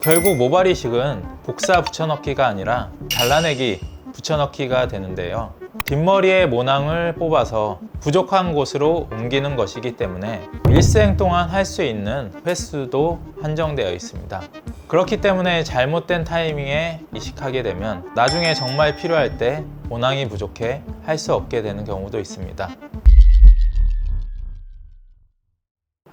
결국 모발 이식은 복사 붙여넣기가 아니라 잘라내기 붙여넣기가 되는데요. 뒷머리의 모낭을 뽑아서 부족한 곳으로 옮기는 것이기 때문에 일생 동안 할 수 있는 횟수도 한정되어 있습니다. 그렇기 때문에 잘못된 타이밍에 이식하게 되면 나중에 정말 필요할 때 모낭이 부족해 할 수 없게 되는 경우도 있습니다.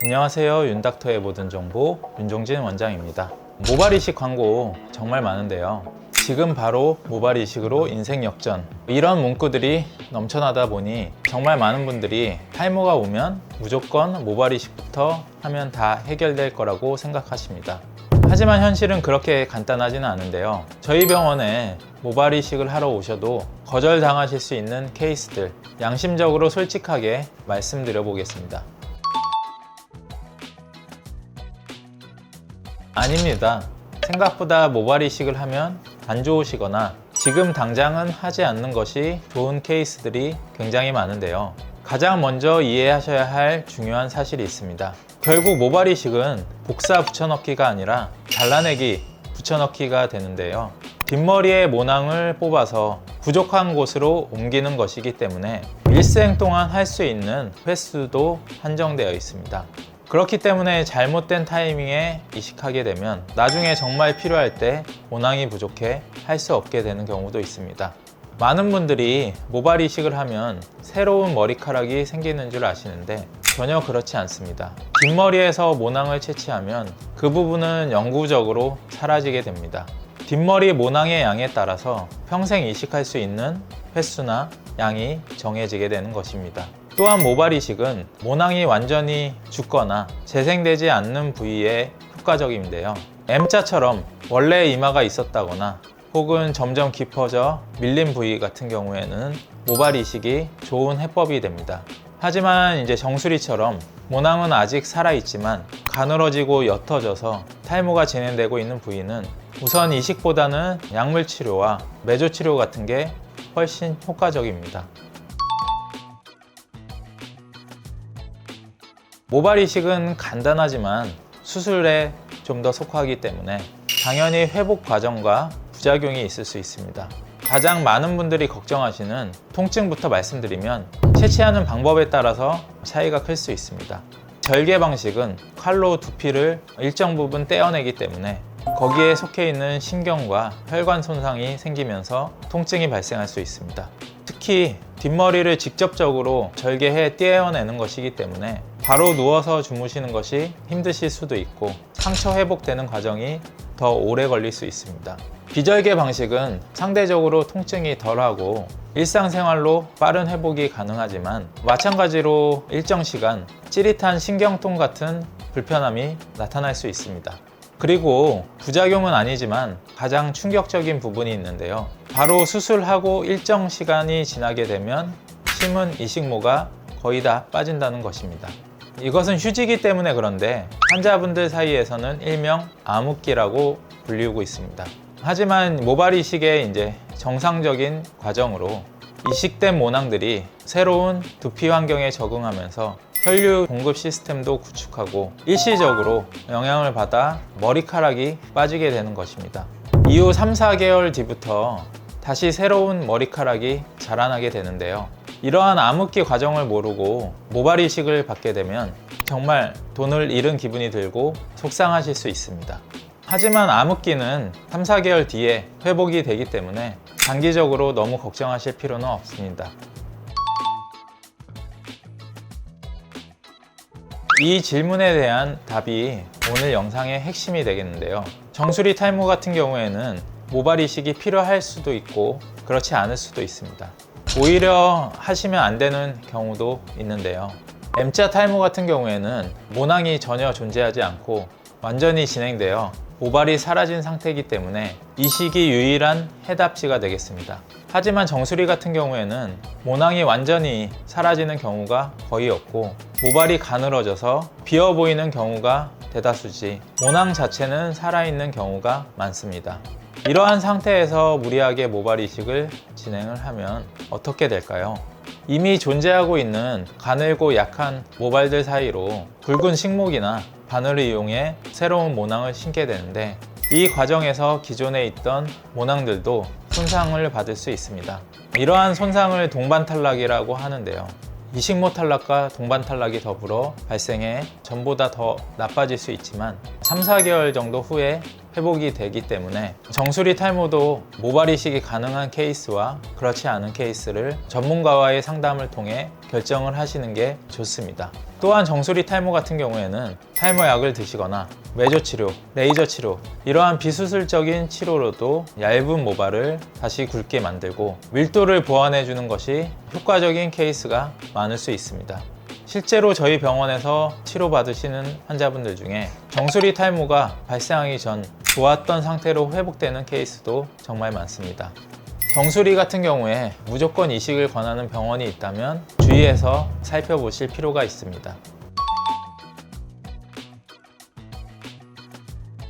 안녕하세요. 윤닥터의 모든 정보 윤종진 원장입니다. 모발 이식 광고 정말 많은데요. 지금 바로 모발 이식으로 인생 역전, 이런 문구들이 넘쳐나다 보니 정말 많은 분들이 탈모가 오면 무조건 모발 이식부터 하면 다 해결될 거라고 생각하십니다. 하지만 현실은 그렇게 간단하지는 않은데요. 저희 병원에 모발 이식을 하러 오셔도 거절당하실 수 있는 케이스들, 양심적으로 솔직하게 말씀드려 보겠습니다. 아닙니다. 생각보다 모발 이식을 하면 안 좋으시거나 지금 당장은 하지 않는 것이 좋은 케이스들이 굉장히 많은데요. 가장 먼저 이해하셔야 할 중요한 사실이 있습니다. 결국 모발 이식은 복사 붙여넣기가 아니라 잘라내기 붙여넣기가 되는데요. 뒷머리의 모낭을 뽑아서 부족한 곳으로 옮기는 것이기 때문에 일생 동안 할 수 있는 횟수도 한정되어 있습니다. 그렇기 때문에 잘못된 타이밍에 이식하게 되면 나중에 정말 필요할 때 모낭이 부족해 할 수 없게 되는 경우도 있습니다. 많은 분들이 모발 이식을 하면 새로운 머리카락이 생기는 줄 아시는데 전혀 그렇지 않습니다. 뒷머리에서 모낭을 채취하면 그 부분은 영구적으로 사라지게 됩니다. 뒷머리 모낭의 양에 따라서 평생 이식할 수 있는 횟수나 양이 정해지게 되는 것입니다. 또한 모발 이식은 모낭이 완전히 죽거나 재생되지 않는 부위에 효과적인데요. M자처럼 원래 이마가 있었다거나 혹은 점점 깊어져 밀린 부위 같은 경우에는 모발 이식이 좋은 해법이 됩니다. 하지만 이제 정수리처럼 모낭은 아직 살아있지만 가늘어지고 옅어져서 탈모가 진행되고 있는 부위는 우선 이식보다는 약물 치료와 메조 치료 같은 게 훨씬 효과적입니다. 모발 이식은 간단하지만 수술에 좀 더 속하기 때문에 당연히 회복 과정과 부작용이 있을 수 있습니다. 가장 많은 분들이 걱정하시는 통증부터 말씀드리면 채취하는 방법에 따라서 차이가 클 수 있습니다. 절개 방식은 칼로 두피를 일정 부분 떼어내기 때문에 거기에 속해 있는 신경과 혈관 손상이 생기면서 통증이 발생할 수 있습니다. 특히 뒷머리를 직접적으로 절개해 떼어내는 것이기 때문에 바로 누워서 주무시는 것이 힘드실 수도 있고 상처 회복되는 과정이 더 오래 걸릴 수 있습니다. 비절개 방식은 상대적으로 통증이 덜하고 일상생활로 빠른 회복이 가능하지만 마찬가지로 일정 시간 찌릿한 신경통 같은 불편함이 나타날 수 있습니다. 그리고 부작용은 아니지만 가장 충격적인 부분이 있는데요. 바로 수술하고 일정 시간이 지나게 되면 심은 이식모가 거의 다 빠진다는 것입니다. 이것은 휴지기 때문에 그런데 환자분들 사이에서는 일명 암흑기라고 불리우고 있습니다. 하지만 모발 이식의 이제 정상적인 과정으로 이식된 모낭들이 새로운 두피 환경에 적응하면서 혈류 공급 시스템도 구축하고 일시적으로 영향을 받아 머리카락이 빠지게 되는 것입니다. 이후 3-4개월 뒤부터 다시 새로운 머리카락이 자라나게 되는데요. 이러한 암흑기 과정을 모르고 모발 이식을 받게 되면 정말 돈을 잃은 기분이 들고 속상하실 수 있습니다. 하지만 암흑기는 3-4개월 뒤에 회복이 되기 때문에 단기적으로 너무 걱정하실 필요는 없습니다. 이 질문에 대한 답이 오늘 영상의 핵심이 되겠는데요. 정수리 탈모 같은 경우에는 모발 이식이 필요할 수도 있고 그렇지 않을 수도 있습니다. 오히려 하시면 안 되는 경우도 있는데요. M자 탈모 같은 경우에는 모낭이 전혀 존재하지 않고 완전히 진행되어 모발이 사라진 상태이기 때문에 이식이 유일한 해답지가 되겠습니다. 하지만 정수리 같은 경우에는 모낭이 완전히 사라지는 경우가 거의 없고 모발이 가늘어져서 비어 보이는 경우가 대다수지 모낭 자체는 살아있는 경우가 많습니다. 이러한 상태에서 무리하게 모발 이식을 진행을 하면 어떻게 될까요? 이미 존재하고 있는 가늘고 약한 모발들 사이로 굵은 식목이나 바늘을 이용해 새로운 모낭을 심게 되는데 이 과정에서 기존에 있던 모낭들도 손상을 받을 수 있습니다. 이러한 손상을 동반 탈락이라고 하는데요. 이식모 탈락과 동반 탈락이 더불어 발생해 전보다 더 나빠질 수 있지만 3, 4개월 정도 후에 회복이 되기 때문에 정수리 탈모도 모발 이식이 가능한 케이스와 그렇지 않은 케이스를 전문가와의 상담을 통해 결정을 하시는 게 좋습니다. 또한 정수리 탈모 같은 경우에는 탈모약을 드시거나 메조치료, 레이저 치료 이러한 비수술적인 치료로도 얇은 모발을 다시 굵게 만들고 밀도를 보완해 주는 것이 효과적인 케이스가 많을 수 있습니다. 실제로 저희 병원에서 치료받으시는 환자분들 중에 정수리 탈모가 발생하기 전 좋았던 상태로 회복되는 케이스도 정말 많습니다. 정수리 같은 경우에 무조건 이식을 권하는 병원이 있다면 주의해서 살펴보실 필요가 있습니다.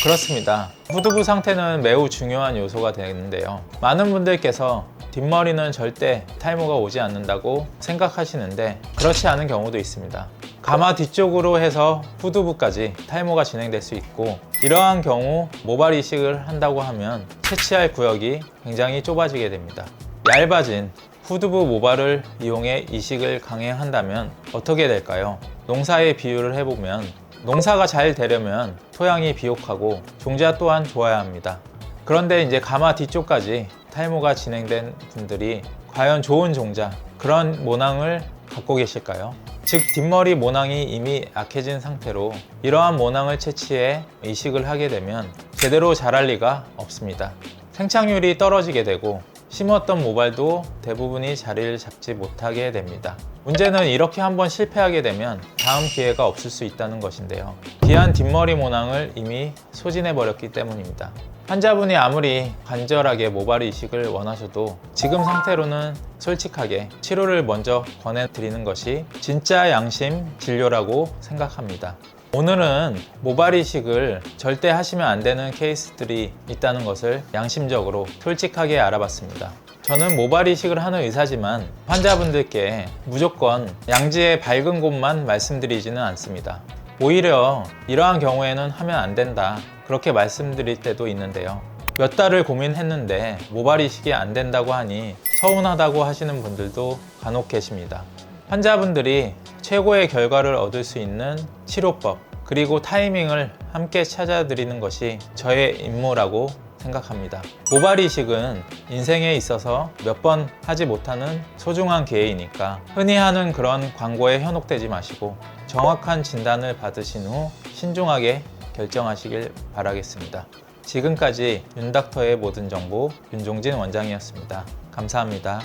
그렇습니다. 후두부 상태는 매우 중요한 요소가 되는데요. 많은 분들께서 뒷머리는 절대 탈모가 오지 않는다고 생각하시는데 그렇지 않은 경우도 있습니다. 가마 뒤쪽으로 해서 후두부까지 탈모가 진행될 수 있고, 이러한 경우 모발 이식을 한다고 하면 채취할 구역이 굉장히 좁아지게 됩니다. 얇아진 후두부 모발을 이용해 이식을 강행한다면 어떻게 될까요? 농사의 비유를 해보면 농사가 잘 되려면 토양이 비옥하고 종자 또한 좋아야 합니다. 그런데 이제 가마 뒤쪽까지 탈모가 진행된 분들이 과연 좋은 종자, 그런 모낭을 갖고 계실까요? 즉 뒷머리 모낭이 이미 약해진 상태로 이러한 모낭을 채취해 이식을 하게 되면 제대로 자랄 리가 없습니다. 생착률이 떨어지게 되고 심었던 모발도 대부분이 자리를 잡지 못하게 됩니다. 문제는 이렇게 한번 실패하게 되면 다음 기회가 없을 수 있다는 것인데요. 귀한 뒷머리 모낭을 이미 소진해 버렸기 때문입니다. 환자분이 아무리 간절하게 모발 이식을 원하셔도 지금 상태로는 솔직하게 치료를 먼저 권해드리는 것이 진짜 양심 진료라고 생각합니다. 오늘은 모발 이식을 절대 하시면 안 되는 케이스들이 있다는 것을 양심적으로 솔직하게 알아봤습니다. 저는 모발 이식을 하는 의사지만 환자분들께 무조건 양지의 밝은 곳만 말씀드리지는 않습니다. 오히려 이러한 경우에는 하면 안 된다, 그렇게 말씀드릴 때도 있는데요. 몇 달을 고민했는데 모발 이식이 안 된다고 하니 서운하다고 하시는 분들도 간혹 계십니다. 환자분들이 최고의 결과를 얻을 수 있는 치료법, 그리고 타이밍을 함께 찾아드리는 것이 저의 임무라고 생각합니다. 모발 이식은 인생에 있어서 몇 번 하지 못하는 소중한 기회이니까 흔히 하는 그런 광고에 현혹되지 마시고 정확한 진단을 받으신 후 신중하게 결정하시길 바라겠습니다. 지금까지 윤닥터의 모든 정보 윤종진 원장이었습니다. 감사합니다.